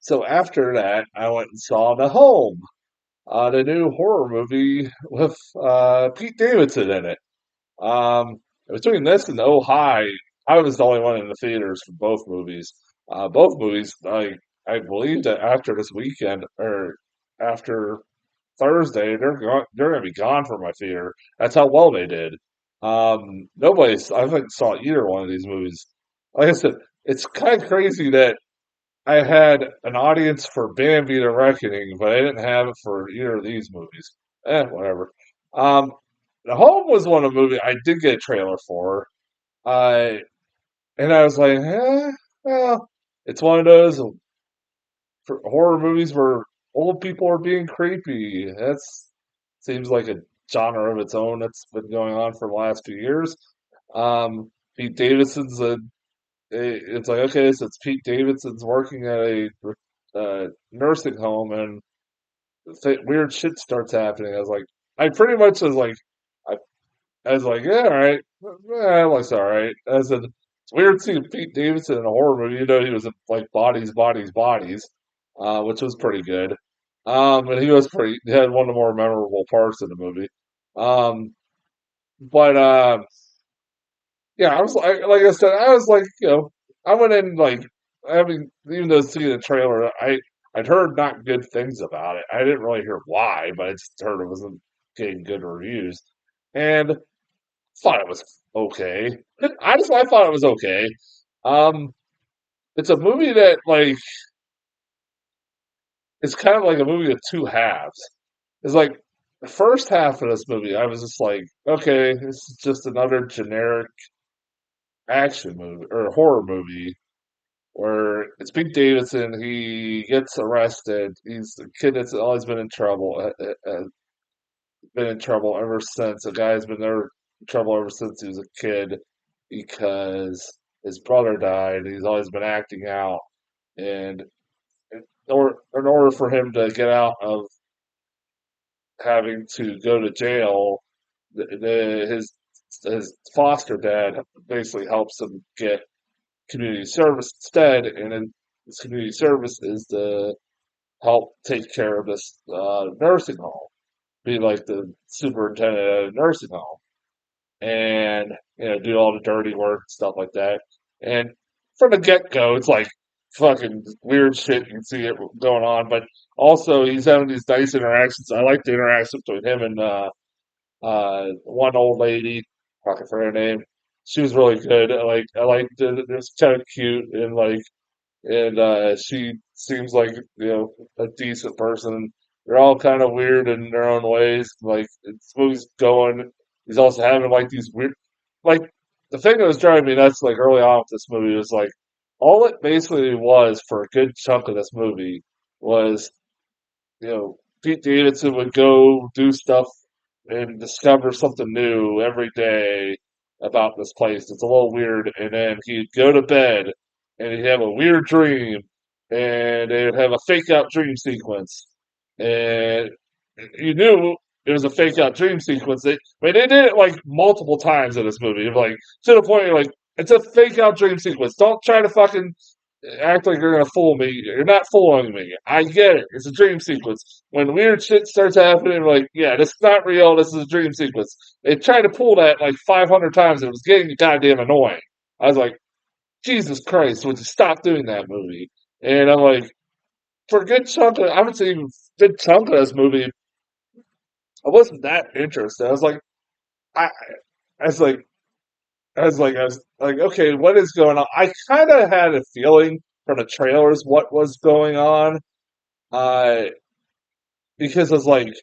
So after that, I went and saw The Home, the new horror movie with Pete Davidson in it. Um, Between this and Oh Hi, I was the only one in the theaters for both movies. Both movies, I believe that after this weekend or after Thursday, they're gonna be gone from my theater. That's how well they did. Nobody's I think saw either one of these movies. Like I said, it's kind of crazy that I had an audience for Bambi: The Reckoning, but I didn't have it for either of these movies. Whatever. Um, The Home was one of the movie I did get a trailer for. Uh, and I was like, well, it's one of those horror movies where old people are being creepy. That's seems like a genre of its own that's been going on for the last few years. Pete Davidson's it's like, okay, so it's Pete Davidson's working at a nursing home, and weird shit starts happening. I pretty much was like, I, I was like, yeah, all right, that looks all right. I said, it's weird seeing Pete Davidson in a horror movie. You know, he was in like Bodies, Bodies, Bodies, which was pretty good. And he had one of the more memorable parts in the movie. Um, but yeah, I was like I said, I was like, I went in like having even though seeing the trailer, I'd heard not good things about it. I didn't really hear why, but I just heard it wasn't getting good reviews, and thought it was okay. I thought it was okay. Um, it's a movie that it's kind of like a movie with two halves. It's like the first half of this movie, I was just like, okay, this is just another generic action movie or horror movie where it's Pete Davidson. He gets arrested. He's the kid that's always been in trouble ever since. The guy's been there in trouble ever since he was a kid because his brother died. He's always been acting out, and in order for him to get out of having to go to jail, his foster dad basically helps him get community service instead, and then his community service is to help take care of this nursing home, be like the superintendent at a nursing home, and do all the dirty work and stuff like that. And from the get go, it's like fucking weird shit. You can see it going on, but also he's having these nice interactions. I like the interaction between him and one old lady. I can forget her name. She was really good. I liked it. It was kind of cute and she seems like a decent person. They're all kind of weird in their own ways. Like it's movie's going. He's also having like these weird, like the thing that was driving me nuts like early on with this movie was like all it basically was for a good chunk of this movie was Pete Davidson would go do stuff and discover something new every day about this place. It's a little weird, and then he'd go to bed and he'd have a weird dream, and they would have a fake out dream sequence, and you knew it was a fake out dream sequence. They did it like multiple times in this movie, like to the point you're like, it's a fake out dream sequence. Don't try to fucking act like you're gonna fool me. You're not fooling me. I get it. It's a dream sequence. When weird shit starts happening, like, yeah, this is not real. This is a dream sequence. They tried to pull that like 500 times, and it was getting goddamn annoying. I was like, Jesus Christ, would you stop doing that movie? And I'm like, for a good chunk of, I would say, even a good chunk of this movie, I wasn't that interested. I, I was like, I was like, okay, what is going on? I kind of had a feeling from the trailers what was going on, uh, because I was like,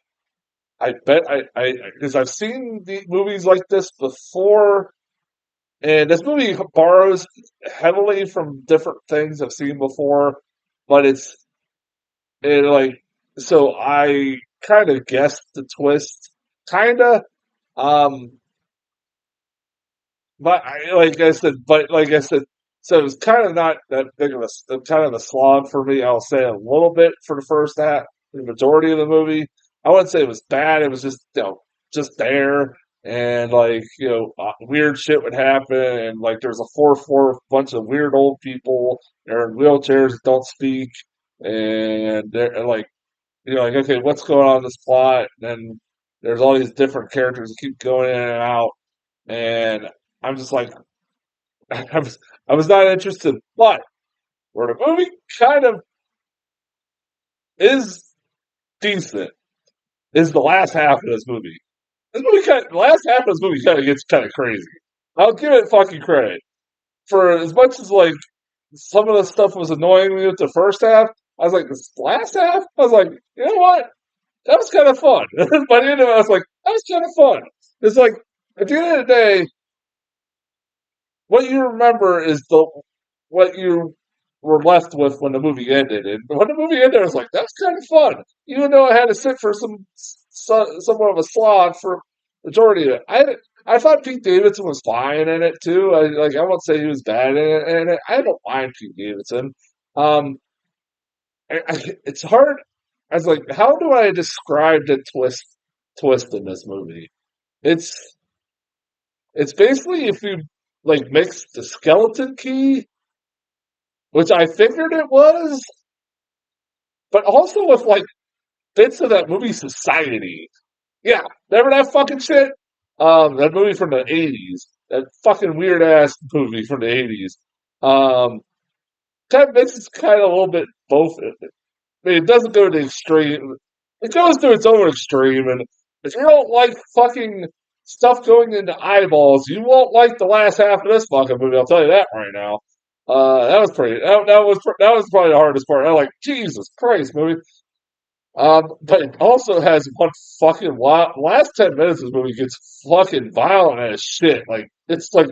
I bet because I've seen the movies like this before, and this movie borrows heavily from different things I've seen before, but like, so I kind of guessed the twist, kind of, um, but like I said, so it was kind of not that big of kind of a slog for me. I'll say a little bit for the first half, the majority of the movie. I wouldn't say it was bad. It was just just there, and weird shit would happen, and like there's a fourth floor bunch of weird old people. They're in wheelchairs that don't speak, and they're like, you're like, okay, what's going on in this plot? And then there's all these different characters that keep going in and out, and I'm just like, I was not interested. But where the movie kind of is decent is the last half of this movie. The last half of this movie kind of gets kind of crazy. I'll give it fucking credit for as much as like some of the stuff was annoying me with the first half. I was like, this last half, I was like, you know what? That was kind of fun. By the end of it, I was like, that was kind of fun. It's like at the end of the day, what you remember is the what you were left with when the movie ended. And when the movie ended, I was like, that's kind of fun. Even though I had to sit for somewhat of a slog for majority of it. I thought Pete Davidson was fine in it too. I won't say he was bad in it. I don't mind Pete Davidson. Um, it's hard. I was like, how do I describe the twist in this movie? It's it's basically if you like mix the skeleton key, which I figured it was, but also with like bits of that movie Society. Yeah, remember that fucking shit? That movie from the '80s, that fucking weird ass movie from the '80s. Um, that mixes kind of a little bit both. I mean, it doesn't go to the extreme. It goes to its own extreme, and if you don't like fucking stuff going into eyeballs, you won't like the last half of this fucking movie. I'll tell you that right now. That was pretty. That was probably the hardest part. I'm like, Jesus Christ, movie. But it also has one fucking wild. Last 10 minutes of this movie gets fucking violent as shit. Like it's like,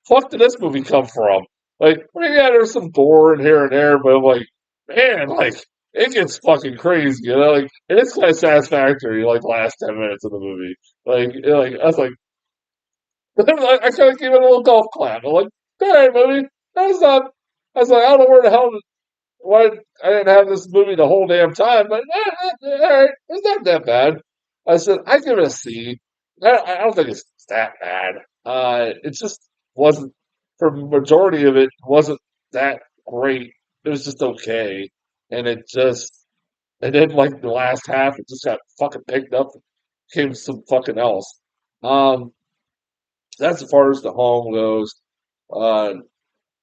fuck did this movie come from? Like, yeah, there's some gore in here and there, but I'm like, man, like it gets fucking crazy, you know? Like, and it's kind of satisfactory. Like last 10 minutes of the movie, I was like, I kind of gave it a little golf clap. I'm like, all right, movie. That's not. I was like, I don't know where the hell why I didn't have this movie the whole damn time, but all right, it's not that bad. I said I give it a C. I don't think it's that bad. It just wasn't for the majority of it wasn't that great. It was just okay, and and then like the last half, it just got fucking picked up, became some fucking else. Um, that's as far as the home goes. Uh,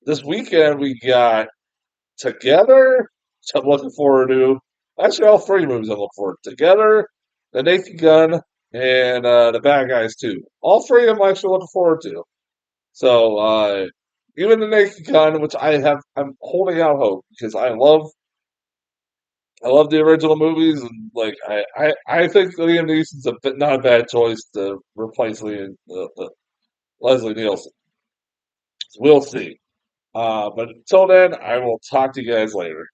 this weekend we got Together, which I'm looking forward to. Actually, all three movies I'm looking forward to. Together, The Naked Gun, and The Bad Guys too. All three I'm actually looking forward to. So even The Naked Gun, which I'm holding out hope because I love the original movies, and like I think Liam Neeson's not a bad choice to replace Leslie Nielsen. We'll see. But until then, I will talk to you guys later.